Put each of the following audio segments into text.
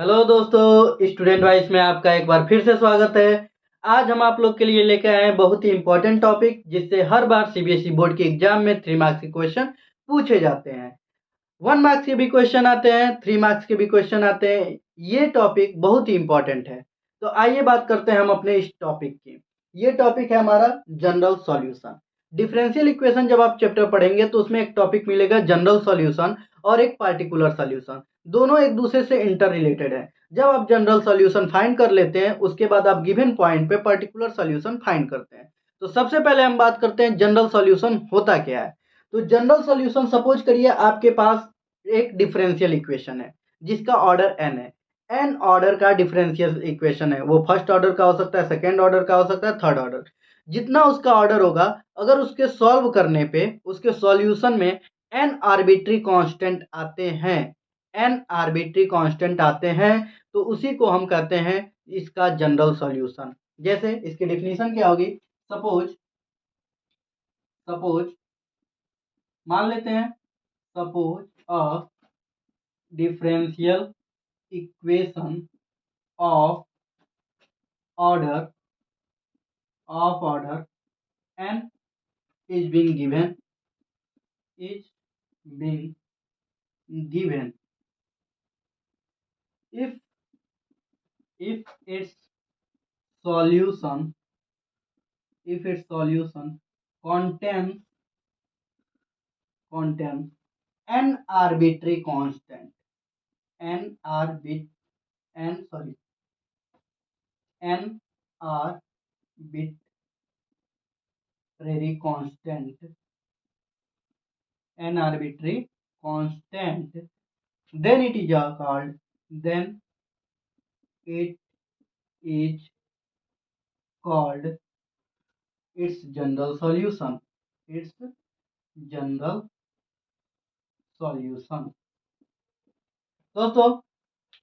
Hello दोस्तों, student vice में आपका एक बार फिर से स्वागत है। आज हम आप लोग के लिए लेकर आए हैं बहुत ही इंपॉर्टेंट टॉपिक, जिससे हर बार सीबीएसई बोर्ड के एग्जाम में 3 मार्क्स के क्वेश्चन पूछे जाते हैं। 1 मार्क्स के भी क्वेश्चन आते हैं, 3 मार्क्स के भी क्वेश्चन आते हैं। ये टॉपिक बहुत ही इंपॉर्टेंट है। तो आइए बात करते हैं हम अपने इस टॉपिक की। ये टॉपिक है हमारा जनरल सॉल्यूशन। डिफरेंशियल इक्वेशन जब आप चैप्टर पढ़ेंगे तो उसमें एक टॉपिक मिलेगा जनरल सॉल्यूशन और एक पार्टिकुलर सॉल्यूशन। दोनों एक दूसरे से इंटर रिलेटेड है। जब आप जनरल सॉल्यूशन फाइंड कर लेते हैं, उसके बाद आप गिवन पॉइंट पे पर्टिकुलर सॉल्यूशन फाइंड करते हैं। तो सबसे पहले हम बात करते हैं जनरल सॉल्यूशन होता क्या है। तो जनरल सॉल्यूशन, सपोज करिए आपके पास एक डिफरेंशियल इक्वेशन है जिसका ऑर्डर n है। n ऑर्डर का डिफरेंशियल इक्वेशन है, वो फर्स्ट ऑर्डर का हो सकता है, सेकेंड ऑर्डर का हो सकता है, थर्ड ऑर्डर। जितना उसका ऑर्डर होगा, अगर उसके सॉल्व करने पे उसके सॉल्यूशन में n आर्बिट्री कांस्टेंट आते हैं, n आर्बिट्री कांस्टेंट आते हैं, तो उसी को हम कहते हैं इसका जनरल सॉल्यूशन। जैसे इसकी डेफिनेशन क्या होगी? सपोज सपोज मान लेते हैं, suppose a differential equation of order n is being given if its solution contains n arbitrary constant n arbit n sorry n arbitrary constant then it is called its general solution. दोस्तों,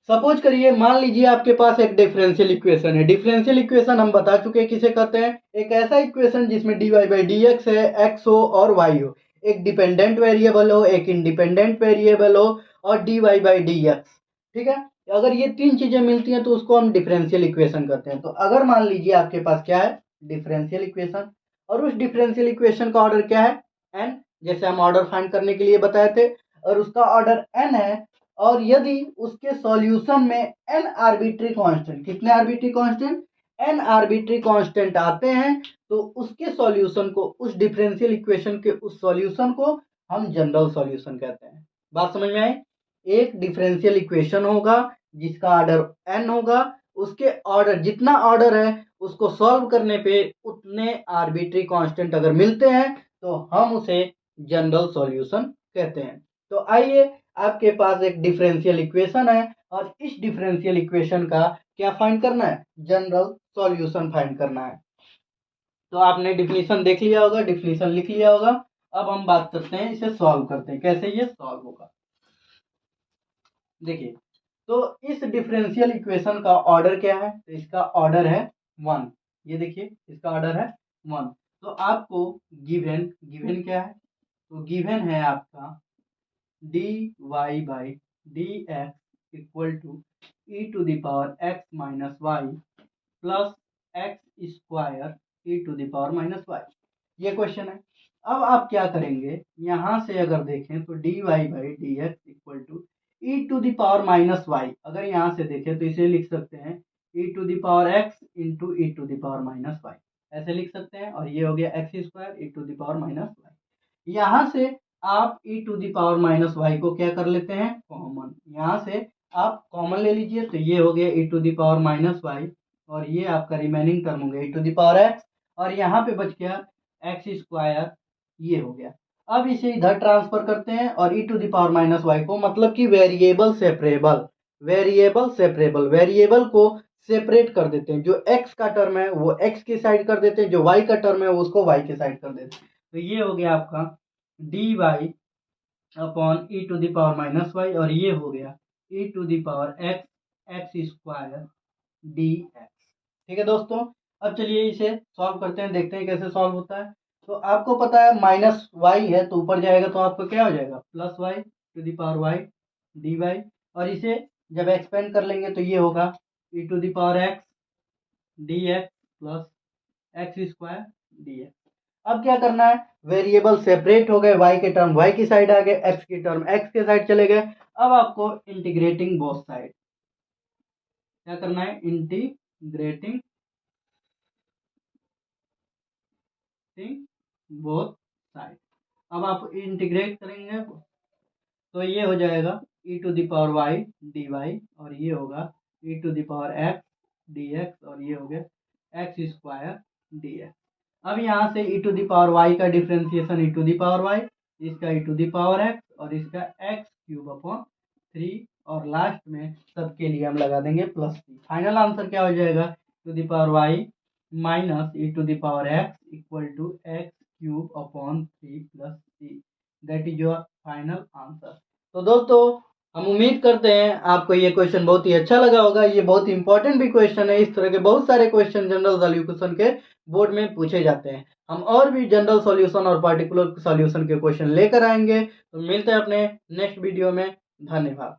suppose करिए, मान लीजिए आपके पास एक differential equation है। Differential equation हम बता चुके हैं किसे कहते हैं। एक ऐसा इक्वेशन जिसमें dy बाई डी एक्स है, x हो और y हो, एक डिपेंडेंट वेरिएबल हो, एक इंडिपेंडेंट वेरिएबल हो और dy बाई डी एक्स। ठीक है, अगर ये तीन चीजें मिलती हैं तो उसको हम डिफरेंशियल इक्वेशन कहते हैं। तो अगर मान लीजिए आपके पास क्या है, डिफरेंशियल इक्वेशन, और उस डिफरेंशियल इक्वेशन का ऑर्डर क्या है, n, जैसे हम ऑर्डर फाइंड करने के लिए बताए थे, और उसका ऑर्डर n है, और यदि उसके सॉल्यूशन में n आर्बिट्री कांस्टेंट, कितने arbitrary constant, n arbitrary constant आते हैं, तो उसके सॉल्यूशन को, उस डिफरेंशियल इक्वेशन के उस सॉल्यूशन को हम जनरल सॉल्यूशन कहते हैं। बात समझ में आई? एक डिफरेंशियल इक्वेशन होगा जिसका ऑर्डर n होगा, उसके ऑर्डर, जितना ऑर्डर है उसको सॉल्व करने पे उतने आर्बिट्री कांस्टेंट अगर मिलते हैं तो हम उसे जनरल सॉल्यूशन कहते हैं। तो आइए, आपके पास एक डिफरेंशियल इक्वेशन है और इस डिफरेंशियल इक्वेशन का क्या फाइंड करना है, जनरल सॉल्यूशन फाइंड करना है। तो आपने डिफिनीशन देख लिया होगा, डिफिनीशन लिख लिया होगा। अब हम बात करते हैं, इसे सॉल्व करते हैं, कैसे ये सॉल्व होगा। देखिए, तो इस डिफरेंशियल इक्वेशन का ऑर्डर क्या है, तो इसका ऑर्डर है 1। ये देखिए, इसका ऑर्डर है 1। तो आपको गिवन क्या है, तो गिवन है आपका dy by D x equal to E to the power x minus y plus x square E to the power minus y. ये क्वेश्चन है। अब आप क्या करेंगे, यहां से अगर देखें तो dy by D x equal to E to the power minus Y, अगर यहां से देखें तो इसे लिख सकते हैं E to the power X into E to the power minus Y, ऐसे लिख सकते हैं। और ये हो गया X square E to the power minus Y. यहां से आप e to the power minus Y को क्या कर लेते हैं, कॉमन। यहां से आप कॉमन ले लीजिए, तो ये हो गया e to the power minus Y, और ये आपका रिमेनिंग टर्म हो गया e to the power x, और यहाँ पे बच गया एक्स स्क्वायर, ये हो गया। अब इसे इधर ट्रांसफर करते हैं और e to the power minus Y को, मतलब कि वेरिएबल को सेपरेट कर देते हैं। जो x का टर्म है वो x की साइड कर देते हैं, जो y का टर्म है उसको y की साइड कर देते हैं। तो ये हो गया आपका D Y upon E to the power minus Y, और ये हो गया E to the power X X square D X. ठीक है दोस्तों, अब चलिए इसे सॉल्व करते हैं, देखते हैं कैसे सॉल्व होता है। तो आपको पता है माइनस वाई है तो ऊपर जाएगा तो आपको क्या हो जाएगा, plus y to the power y d y, और इसे जब एक्सपेंड कर लेंगे तो ये होगा e to the power x dx plus x square dx। अब क्या करना है, वेरिएबल सेपरेट हो गए, y के टर्म y की साइड आ गए, x की टर्म x के साइड चले गए। अब आपको इंटीग्रेटिंग बोथ साइड क्या करना है, इंटीग्रेटिंग बोथ साइड। अब आप इंटीग्रेट करेंगे तो ये हो जाएगा e to the power y dy और ये होगा e to the power x dx और ये हो गया एक्स स्क्वायर dx। अब यहाँ से e to the power y का differentiation e to the power y, इसका e to the power x और इसका x क्यूब अपॉन 3 और लास्ट में सबके लिए हम लगा देंगे प्लस सी। फाइनल आंसर क्या हो जाएगा, to the power y minus e to the power x equal to x cube upon 3 plus c. That is your final answer. तो दोस्तों हम उम्मीद करते हैं आपको ये क्वेश्चन बहुत ही अच्छा लगा होगा। ये बहुत ही इंपॉर्टेंट भी क्वेश्चन है। इस तरह के बहुत सारे क्वेश्चन जनरल सॉल्यूशन के बोर्ड में पूछे जाते हैं। हम और भी जनरल सॉल्यूशन और पार्टिकुलर सॉल्यूशन के क्वेश्चन लेकर आएंगे। तो मिलते हैं अपने नेक्स्ट वीडियो में। धन्यवाद।